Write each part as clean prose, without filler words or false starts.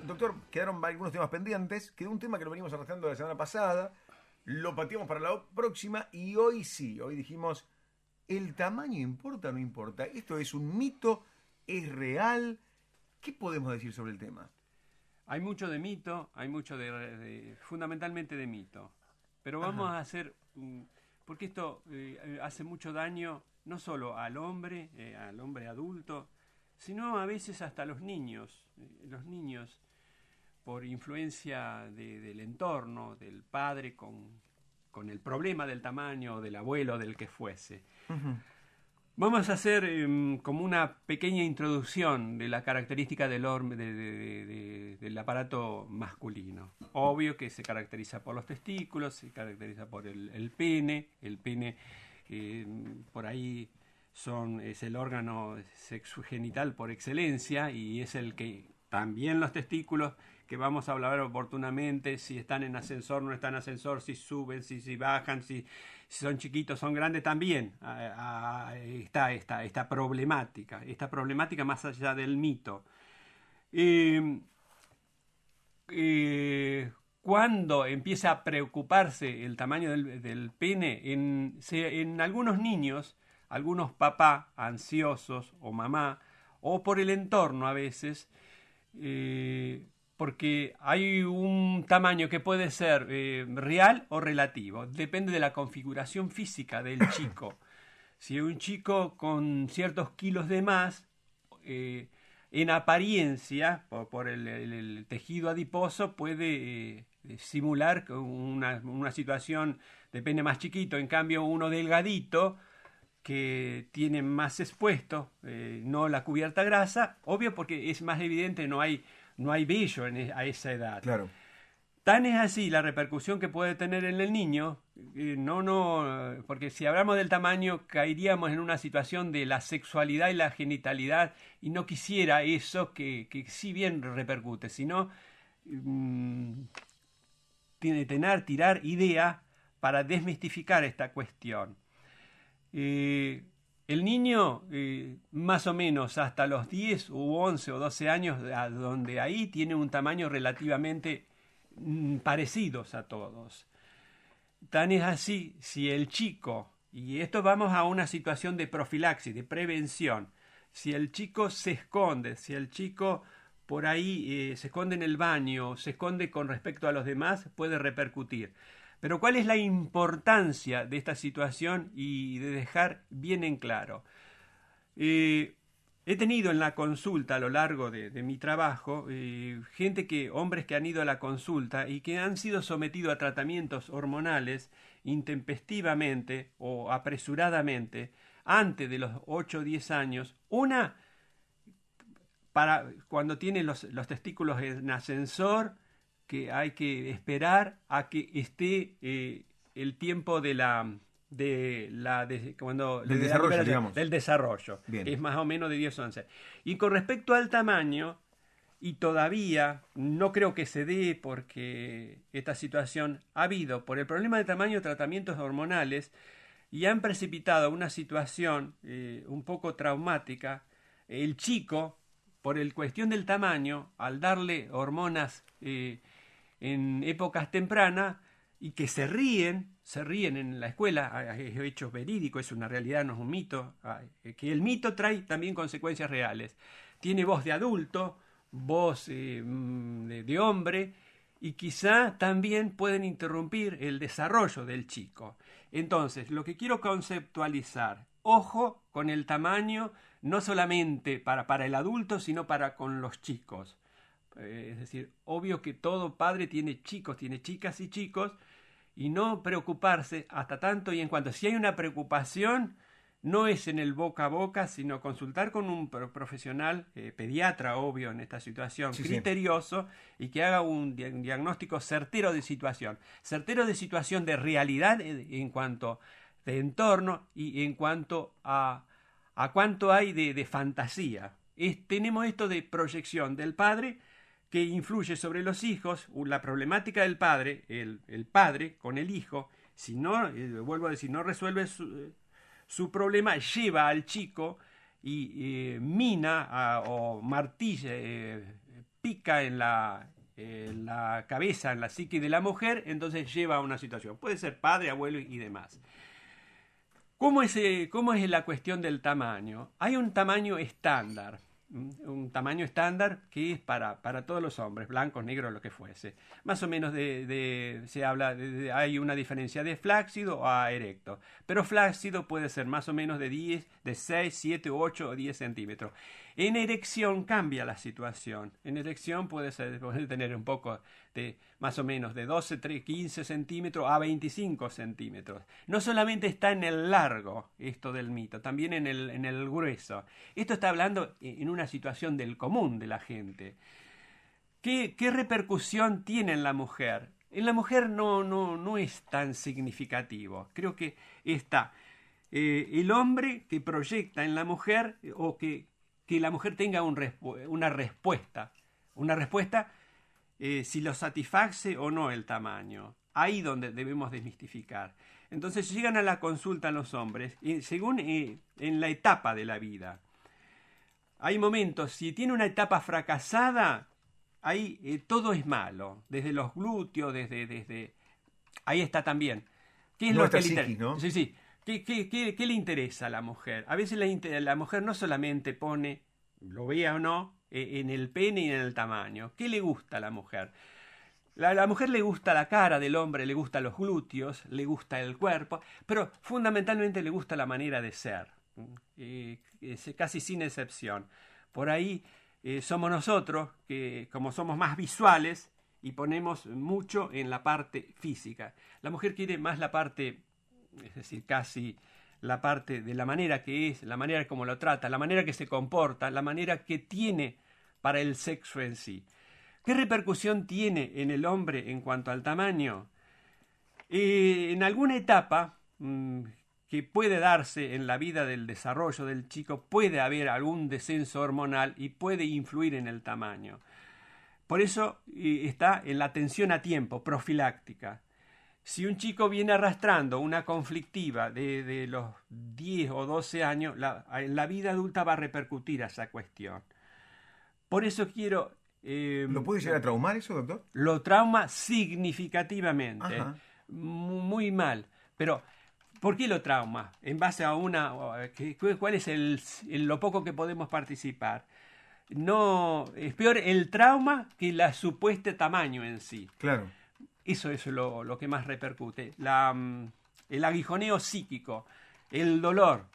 Doctor, quedaron algunos temas pendientes. Quedó un tema que lo venimos arrastrando la semana pasada. Lo pateamos para la próxima y hoy sí, hoy dijimos, ¿el tamaño importa o no importa? ¿Esto es un mito? ¿Es real? ¿Qué podemos decir sobre el tema? Hay mucho de mito, hay mucho fundamentalmente de mito. Pero vamos Ajá. a hacer, porque esto hace mucho daño no solo al hombre adulto, sino a veces hasta a los niños. Los niños, por influencia del entorno, del padre con el problema del tamaño, del abuelo, del que fuese. Ujú. Vamos a hacer como una pequeña introducción de la característica del aparato masculino. Obvio que se caracteriza por los testículos, se caracteriza por el pene. El pene por ahí es el órgano sexogenital por excelencia y es el que también los testículos, que vamos a hablar oportunamente, si están en ascensor, no están en ascensor, si suben, si bajan, si son chiquitos, son grandes, también está esta problemática más allá del mito. Eh, cuando empieza a preocuparse el tamaño del pene, en algunos niños, algunos papás ansiosos o mamá, o por el entorno a veces, porque hay un tamaño que puede ser real o relativo, depende de la configuración física del chico. Si un chico con ciertos kilos de más, eh, en apariencia, por el tejido adiposo, puede simular una situación de pene más chiquito. En cambio, uno delgadito, que tiene más expuesto, no la cubierta grasa, obvio porque es más evidente, no hay vello a esa edad. Claro. Tan es así la repercusión que puede tener en el niño, porque si hablamos del tamaño caeríamos en una situación de la sexualidad y la genitalidad y no quisiera eso que si bien repercute, sino mm, tirar idea para desmistificar esta cuestión. Eh, el niño, más o menos hasta los 10 u 11 o 12 años, donde ahí tiene un tamaño relativamente parecidos a todos. Tan es así, si el chico, y esto vamos a una situación de profilaxis, de prevención, si el chico se esconde, si el chico por ahí se esconde en el baño, se esconde con respecto a los demás, puede repercutir. Pero ¿cuál es la importancia de esta situación y de dejar bien en claro? Eh, He tenido en la consulta a lo largo de mi trabajo hombres que han ido a la consulta y que han sido sometidos a tratamientos hormonales intempestivamente o apresuradamente antes de los 8 o 10 años. Una para cuando tienen los testículos en ascensor, que hay que esperar a que esté el tiempo cuando Del de la desarrollo, liberación, digamos. del desarrollo, que Bien. es más o menos de 10 o 11. Y con respecto al tamaño, y todavía no creo que se dé porque esta situación ha habido por el problema de tamaño tratamientos hormonales y han precipitado una situación un poco traumática. El chico, por el cuestión del tamaño, al darle hormonas en épocas tempranas y que se ríen en la escuela, es hecho verídico, es una realidad, no es un mito, que el mito trae también consecuencias reales. Tiene voz de adulto, voz de hombre, y quizá también pueden interrumpir el desarrollo del chico. Entonces, lo que quiero conceptualizar, ojo con el tamaño, no solamente para el adulto, sino para con los chicos. Es decir, obvio que todo padre tiene chicos, tiene chicas y chicos, y no preocuparse hasta tanto y en cuanto. Si hay una preocupación, no es en el boca a boca, sino consultar con un profesional, pediatra, obvio, en esta situación, Sí, sí. criterioso, y que haga un diagnóstico certero de situación de realidad en cuanto de entorno y en cuanto a cuánto hay de fantasía. Tenemos esto de proyección del padre que influye sobre los hijos, la problemática del padre, el padre con el hijo, si no, vuelvo a decir, no resuelve su problema, lleva al chico y mina o martilla, pica en la cabeza, en la psique de la mujer, entonces lleva a una situación. Puede ser padre, abuelo y demás. ¿Cómo es la cuestión del tamaño? Hay un tamaño estándar. Un tamaño estándar que es para todos los hombres, blancos, negros, lo que fuese. Más o menos se habla, hay una diferencia de flácido a erecto. Pero flácido puede ser más o menos de 6, 7, 8 o 10 centímetros. En erección cambia la situación. En erección puede tener un poco de más o menos de 12, 13, 15 centímetros a 25 centímetros. No solamente está en el largo esto del mito, también en el grueso. Esto está hablando en una situación del común de la gente. ¿Qué repercusión tiene en la mujer? En la mujer no es tan significativo. Creo que está el hombre que proyecta en la mujer o que la mujer tenga una respuesta. Una respuesta si lo satisface o no el tamaño. Ahí donde debemos desmistificar. Entonces llegan a la consulta los hombres, según en la etapa de la vida. Hay momentos, si tiene una etapa fracasada, ahí todo es malo. Desde los glúteos, desde ahí está también. ¿Qué es lo que le interesa? ¿No? Sí, sí. ¿Qué le interesa a la mujer? A veces la mujer no solamente pone, lo vea o no, en el pene y en el tamaño. ¿Qué le gusta a la mujer? La mujer le gusta la cara del hombre, le gusta los glúteos, le gusta el cuerpo, pero fundamentalmente le gusta la manera de ser, casi sin excepción. Por ahí somos nosotros que, como somos más visuales y ponemos mucho en la parte física. La mujer quiere más la parte, es decir, casi la parte de la manera que es, la manera como lo trata, la manera que se comporta, la manera que tiene para el sexo en sí. ¿Qué repercusión tiene en el hombre en cuanto al tamaño? En alguna etapa que puede darse en la vida del desarrollo del chico, puede haber algún descenso hormonal y puede influir en el tamaño. Por eso está en la atención a tiempo, profiláctica. Si un chico viene arrastrando una conflictiva de los 10 o 12 años, en la vida adulta va a repercutir a esa cuestión. Por eso quiero... ¿Lo puede llegar a traumar eso, doctor? Lo trauma significativamente. Ajá. Muy mal. Pero, ¿por qué lo trauma? En base a ¿cuál es lo poco que podemos participar? No, es peor el trauma que el supuesto tamaño en sí. Claro. Eso es lo que más repercute. El aguijoneo psíquico, el dolor,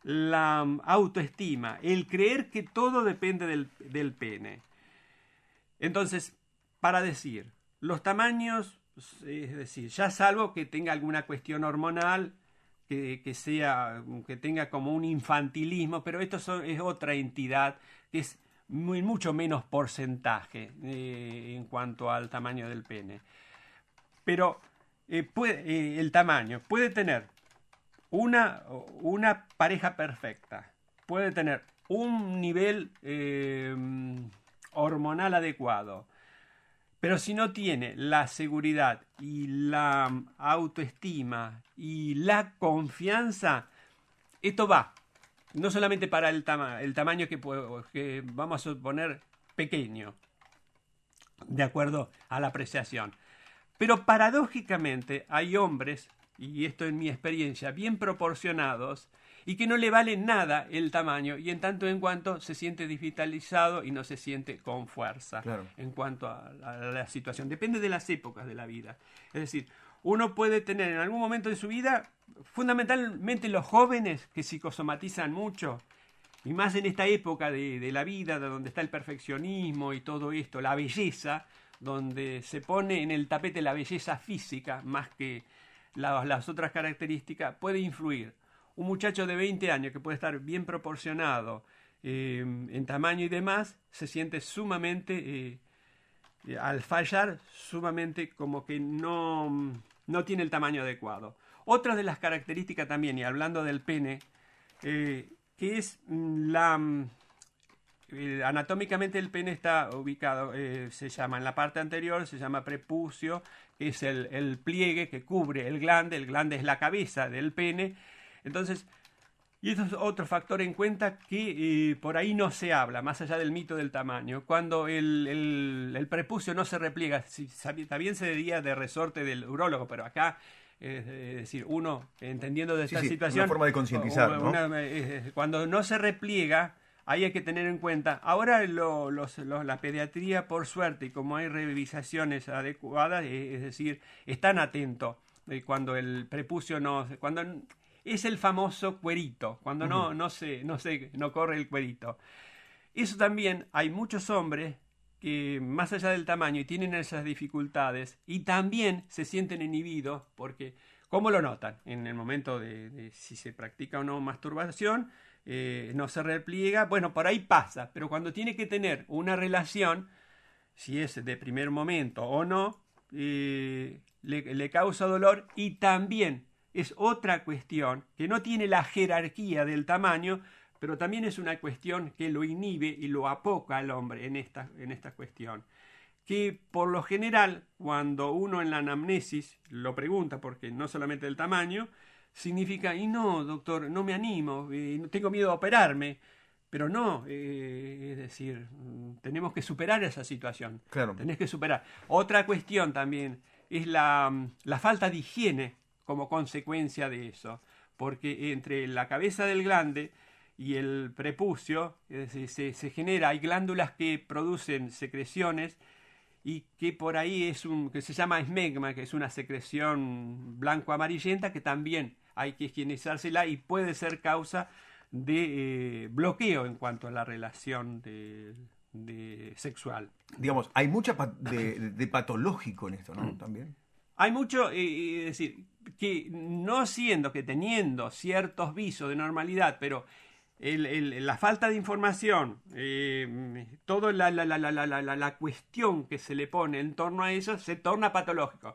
la autoestima, el creer que todo depende del pene. Entonces, para decir, los tamaños, es decir, ya salvo que tenga alguna cuestión hormonal, que tenga como un infantilismo, pero esto es otra entidad que es mucho menos porcentaje en cuanto al tamaño del pene. Pero el tamaño puede tener una pareja perfecta, puede tener un nivel hormonal adecuado, pero si no tiene la seguridad y la autoestima y la confianza, esto va no solamente para el tamaño que vamos a suponer pequeño, de acuerdo a la apreciación. Pero paradójicamente hay hombres, y esto en mi experiencia, bien proporcionados y que no le vale nada el tamaño y en tanto en cuanto se siente desvitalizado y no se siente con fuerza. Claro. En cuanto a la situación. Depende de las épocas de la vida. Es decir, uno puede tener en algún momento de su vida, fundamentalmente los jóvenes que psicosomatizan mucho, y más en esta época de la vida, de donde está el perfeccionismo y todo esto, la belleza, donde se pone en el tapete la belleza física más que las otras características, puede influir. Un muchacho de 20 años que puede estar bien proporcionado en tamaño y demás, se siente sumamente, al fallar, sumamente como que no tiene el tamaño adecuado. Otra de las características también, y hablando del pene, que es anatómicamente el pene está ubicado, se llama en la parte anterior, se llama prepucio, que es el pliegue que cubre el glande es la cabeza del pene. Entonces, Y eso es otro factor en cuenta que por ahí no se habla, más allá del mito del tamaño. Cuando el prepucio no se repliega, también se diría de resorte del urólogo, pero acá, es decir, uno, entendiendo de esta situación... Una forma de concientizar, ¿no? Cuando no se repliega, ahí hay que tener en cuenta. Ahora la pediatría, por suerte, y como hay revisaciones adecuadas, es decir, están atentos cuando el prepucio no... Cuando es el famoso cuerito, cuando no corre el cuerito. Eso también, hay muchos hombres que más allá del tamaño y tienen esas dificultades y también se sienten inhibidos porque, ¿cómo lo notan? En el momento de si se practica o no masturbación, no se repliega, bueno, por ahí pasa, pero cuando tiene que tener una relación, si es de primer momento o no, le causa dolor y también es otra cuestión que no tiene la jerarquía del tamaño, pero también es una cuestión que lo inhibe y lo apoca al hombre en esta cuestión. Que por lo general, cuando uno en la anamnesis lo pregunta, porque no solamente el tamaño, significa, y no, doctor, no me animo, tengo miedo a operarme. Pero no, es decir, tenemos que superar esa situación. Claro. Tenés que superar. Otra cuestión también es la falta de higiene como consecuencia de eso. Porque entre la cabeza del glande y el prepucio se genera, hay glándulas que producen secreciones y que por ahí que se llama esmegma, que es una secreción blanco-amarillenta que también hay que higienizársela y puede ser causa de bloqueo en cuanto a la relación de sexual. Digamos, hay mucha de patológico en esto, ¿no? También. Hay mucho, es decir, que no siendo que teniendo ciertos visos de normalidad, pero la falta de información, toda la cuestión que se le pone en torno a eso, se torna patológico.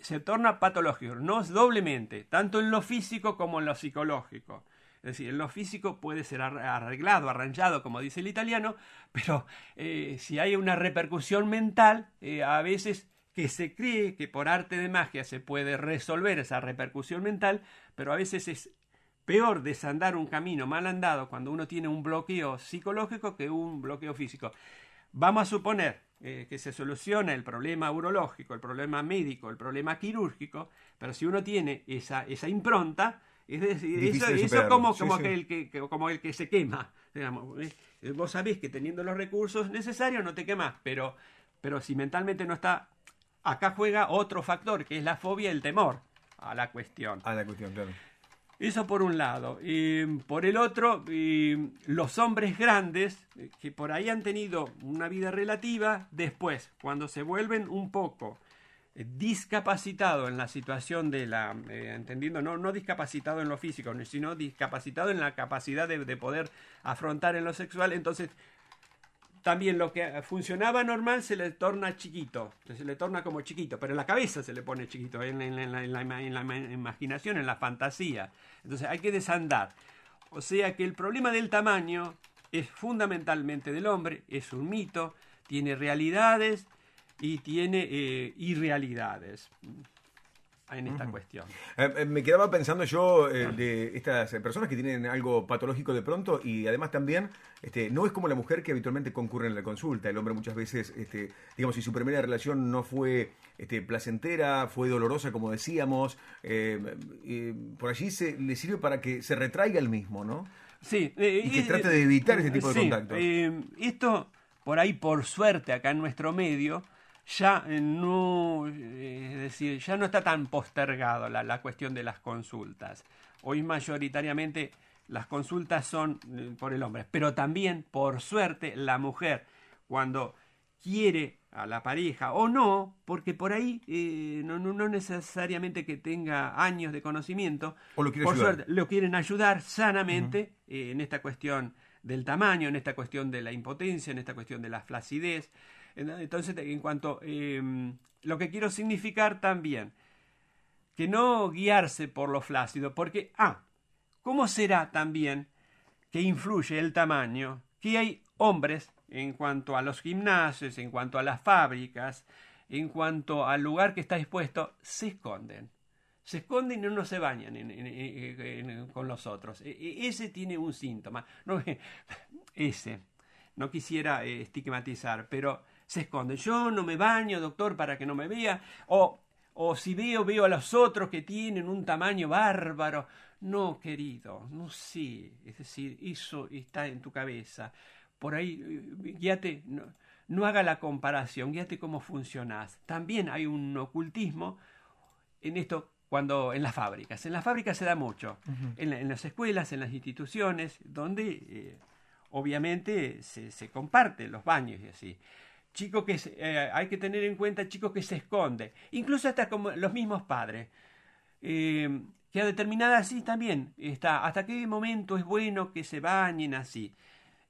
Se torna patológico, no doblemente, tanto en lo físico como en lo psicológico. Es decir, en lo físico puede ser arreglado, arranjado, como dice el italiano, pero si hay una repercusión mental, a veces que se cree que por arte de magia se puede resolver esa repercusión mental, pero a veces es peor desandar un camino mal andado cuando uno tiene un bloqueo psicológico que un bloqueo físico. Vamos a suponer que se soluciona el problema urológico, el problema médico, el problema quirúrgico, pero si uno tiene esa impronta, es decir, eso como el que se quema. Digamos, vos sabés que teniendo los recursos necesarios no te quemás, pero si mentalmente no está, acá juega otro factor, que es la fobia y el temor a la cuestión. A la cuestión, claro. Eso por un lado. Por el otro, los hombres grandes, que por ahí han tenido una vida relativa, después, cuando se vuelven un poco discapacitado en la situación de entendiendo, no discapacitado en lo físico, sino discapacitado en la capacidad de poder afrontar en lo sexual, entonces también lo que funcionaba normal se le torna chiquito, se le torna como chiquito, pero en la cabeza se le pone chiquito, en la imaginación, en la fantasía. Entonces hay que desandar. O sea que el problema del tamaño es fundamentalmente del hombre, es un mito, tiene realidades y tiene irrealidades en esta cuestión. Me quedaba pensando yo de estas personas que tienen algo patológico de pronto y además también no es como la mujer que habitualmente concurre en la consulta. El hombre muchas veces, digamos, si su primera relación no fue placentera, fue dolorosa como decíamos, por allí le sirve para que se retraiga el mismo, ¿no? Sí. Y que trate de evitar ese tipo de contactos. Esto, por ahí, por suerte, acá en nuestro medio, ya no, es decir, ya no está tan postergado la cuestión de las consultas. Hoy mayoritariamente las consultas son por el hombre, pero también, por suerte, la mujer, cuando quiere a la pareja o no, porque por ahí no necesariamente que tenga años de conocimiento, o lo quiere por ayudar. suerte lo quieren ayudar sanamente en esta cuestión del tamaño, en esta cuestión de la impotencia, en esta cuestión de la flacidez. Entonces, en cuanto lo que quiero significar también, que no guiarse por lo flácido, porque, ¿cómo será también que influye el tamaño? Que hay hombres, en cuanto a los gimnasios, en cuanto a las fábricas, en cuanto al lugar que está expuesto, se esconden. se esconden y no se bañan con los otros. Ese tiene un síntoma. No, ese. No quisiera estigmatizar, pero se esconden. Yo no me baño, doctor, para que no me vea. O si veo a los otros que tienen un tamaño bárbaro. No, querido, no sé. Es decir, eso está en tu cabeza. Por ahí, guíate, no haga la comparación, guíate cómo funcionás. También hay un ocultismo en esto en las fábricas. En las fábricas se da mucho. Uh-huh. En las escuelas, en las instituciones, donde obviamente se comparten los baños y así. Chicos que hay que tener en cuenta, chicos que se esconden. Incluso hasta como los mismos padres. Que a determinada así también está. ¿Hasta qué momento es bueno que se bañen así?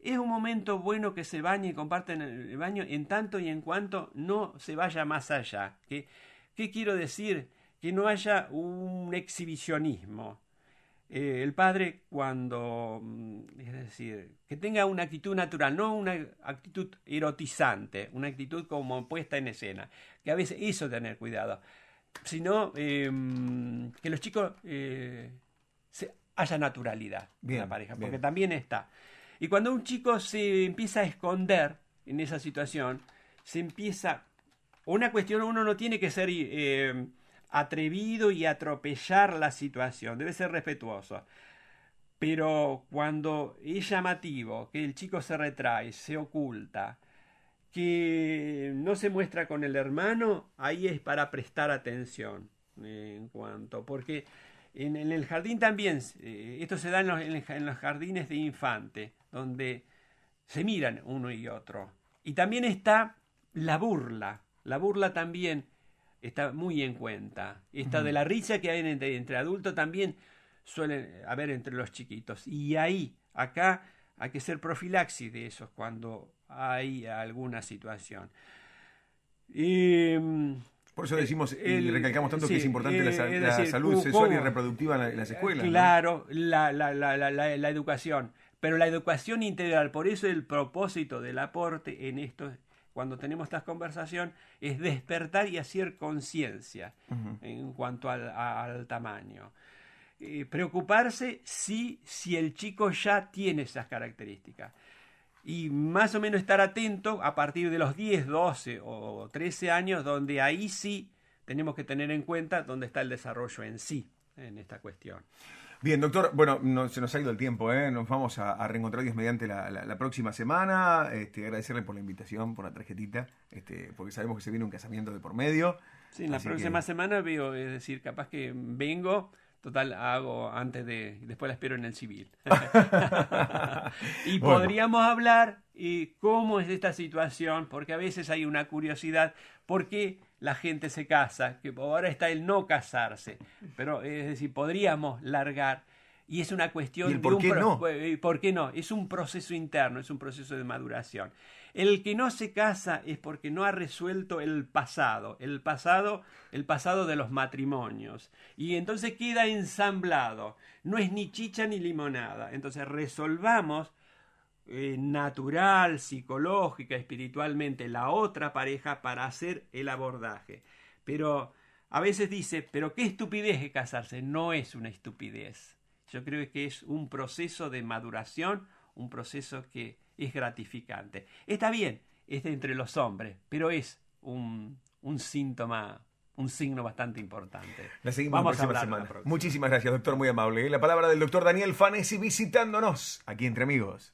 Es un momento bueno que se bañen y comparten el baño en tanto y en cuanto no se vaya más allá. ¿Qué quiero decir? Que no haya un exhibicionismo. El padre es decir, que tenga una actitud natural, no una actitud erotizante, una actitud como puesta en escena, que a veces eso tener cuidado, sino que los chicos haya naturalidad en la pareja, porque también está. Y cuando un chico se empieza a esconder en esa situación, una cuestión, uno no tiene que ser atrevido y atropellar la situación, debe ser respetuoso. Pero cuando es llamativo que el chico se retrae, se oculta, que no se muestra con el hermano, ahí es para prestar atención porque en el jardín también, esto se da en los jardines de infante, donde se miran uno y otro. Y también está la burla también está muy en cuenta. Esta de la risa que hay entre adultos también suele haber entre los chiquitos. Y acá hay que ser profilaxis de esos cuando hay alguna situación. Por eso decimos y recalcamos tanto que es importante la salud sexual y reproductiva en las escuelas. Claro, ¿no? la educación. Pero la educación integral. Por eso el propósito del aporte en esto, cuando tenemos esta conversación, es despertar y hacer conciencia en cuanto al tamaño. Preocuparse si el chico ya tiene esas características. Y más o menos estar atento a partir de los 10, 12 o 13 años, donde ahí sí tenemos que tener en cuenta dónde está el desarrollo en sí, en esta cuestión. Bien, doctor, bueno, se nos ha ido el tiempo, nos vamos a reencontrar Dios mediante la próxima semana. Agradecerle por la invitación, por la tarjetita, porque sabemos que se viene un casamiento de por medio. Sí, la próxima semana veo, es decir, capaz que vengo, total, hago después la espero en el civil. Y bueno, podríamos hablar cómo es esta situación, porque a veces hay una curiosidad, ¿por qué la gente se casa? Que ahora está el no casarse, pero es decir, podríamos largar, y es una cuestión de ¿por qué no? ¿Por qué no? Es un proceso interno, es un proceso de maduración. El que no se casa es porque no ha resuelto el pasado de los matrimonios, y entonces queda ensamblado, no es ni chicha ni limonada. Entonces resolvamos natural, psicológica, espiritualmente la otra pareja para hacer el abordaje. Pero a veces dice, pero qué estupidez es casarse. No es una estupidez. Yo creo que es un proceso de maduración, un proceso que es gratificante. Está bien, es entre los hombres, pero es un síntoma, un signo bastante importante. La seguimos la próxima semana. Muchísimas gracias, doctor, muy amable. La palabra del doctor Daniel Fanesi visitándonos aquí entre amigos.